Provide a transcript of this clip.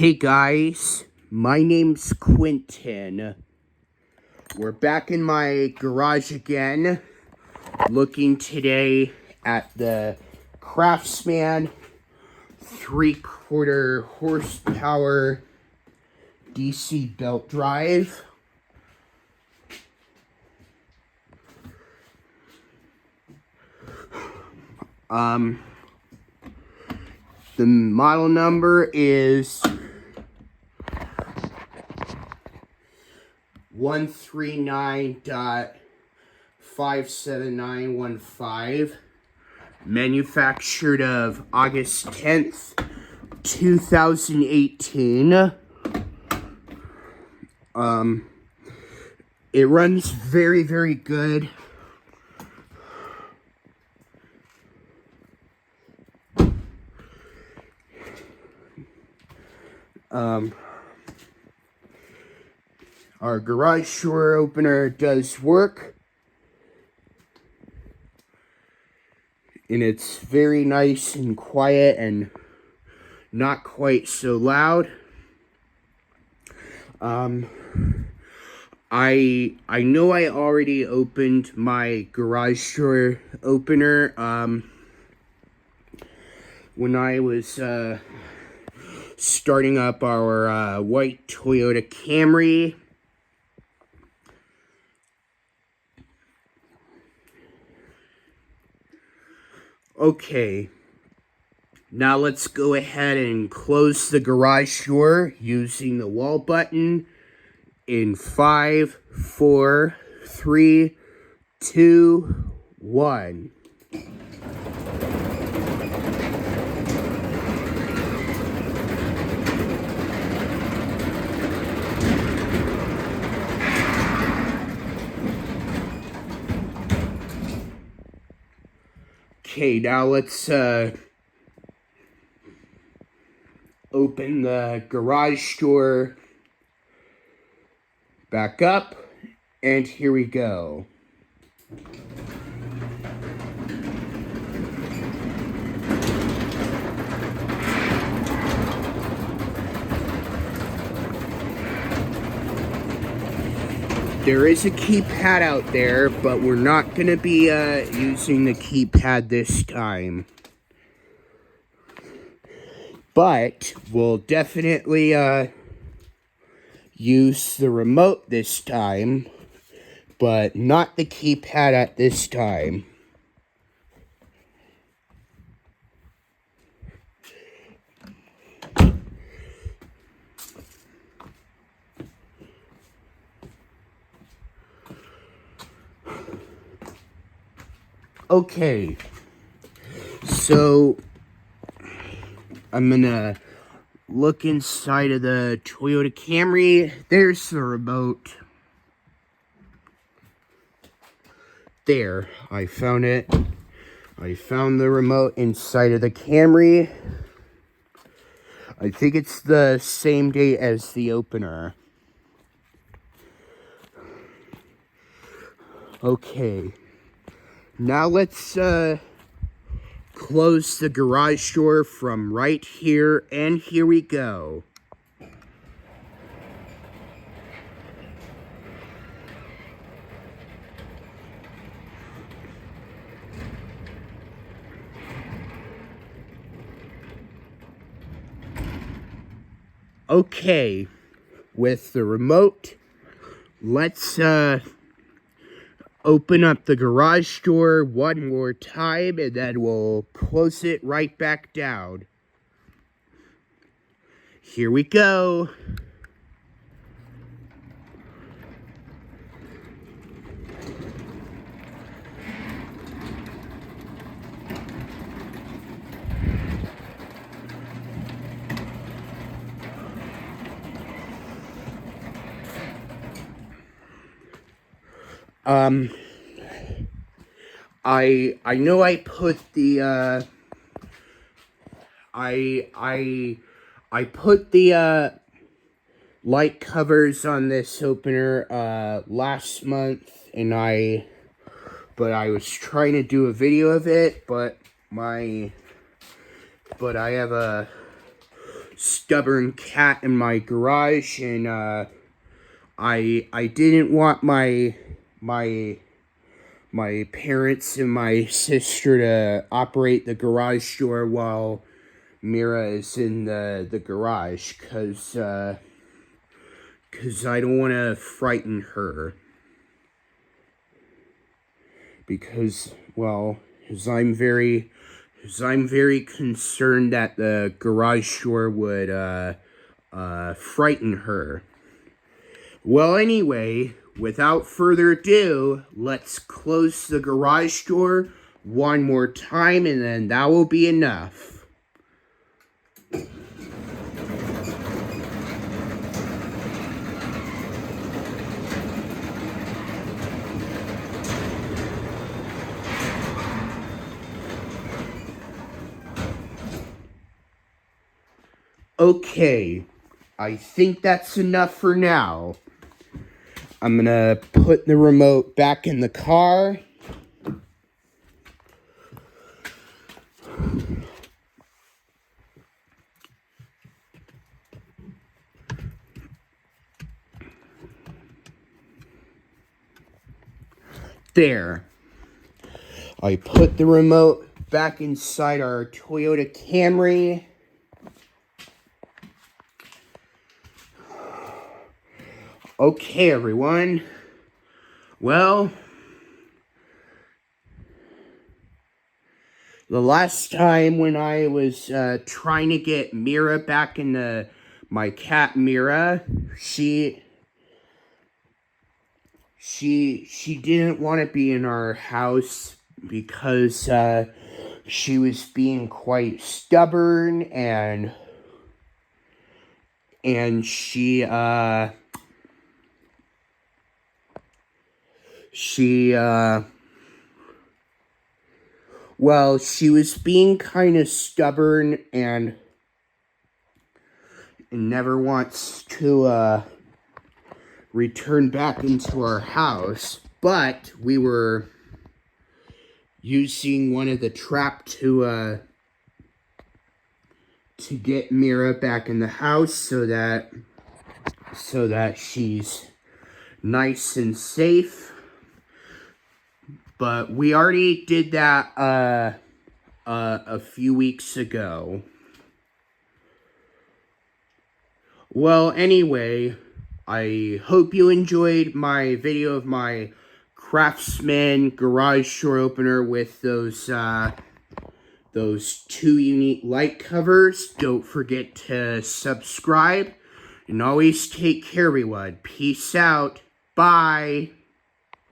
Hey guys, my name's Quentin. We're back in my garage again, looking today at the Craftsman 3/4 horsepower DC belt drive. The model number is 139.57915, manufactured of August 10th, 2018. It runs very, very good. Our garage door opener does work, and it's very nice and quiet and not quite so loud. I know I already opened my garage door opener when I was starting up our white Toyota Camry. Okay, now let's go ahead and close the garage door using the wall button in 5, 4, 3, 2, 1. Okay, now let's open the garage door back up, and here we go. There is a keypad out there, but we're not going to be using the keypad this time. But we'll definitely use the remote this time, but not the keypad at this time. Okay, so I'm gonna look inside of the Toyota Camry. There's the remote. There, I found it. I found the remote inside of the Camry. I think it's the same day as the opener. Okay. Now let's close the garage door from right here, and here we go. Okay, with the remote, let's open up the garage door one more time, and then we'll close it right back down. Here we go. I know I put the I put the light covers on this opener last month, and I was trying to do a video of it, but I have a stubborn cat in my garage, and I didn't want my parents and my sister to operate the garage door while Mira is in the garage, cause I don't want to frighten her. Because I'm very concerned that the garage door would frighten her. Well, anyway, without further ado, let's close the garage door one more time, and then that will be enough. Okay, I think that's enough for now. I'm gonna put the remote back in the car. There. I put the remote back inside our Toyota Camry. Okay, everyone. Well, the last time when I was trying to get Mira back in my cat Mira, she didn't want to be in our house because she was being quite stubborn, and she was being kind of stubborn and never wants to return back into our house. But we were using one of the trap to get Mira back in the house so that she's nice and safe. But we already did that a few weeks ago. Well, anyway, I hope you enjoyed my video of my Craftsman garage door opener with those two unique light covers. Don't forget to subscribe, and always take care, everyone. Peace out. Bye.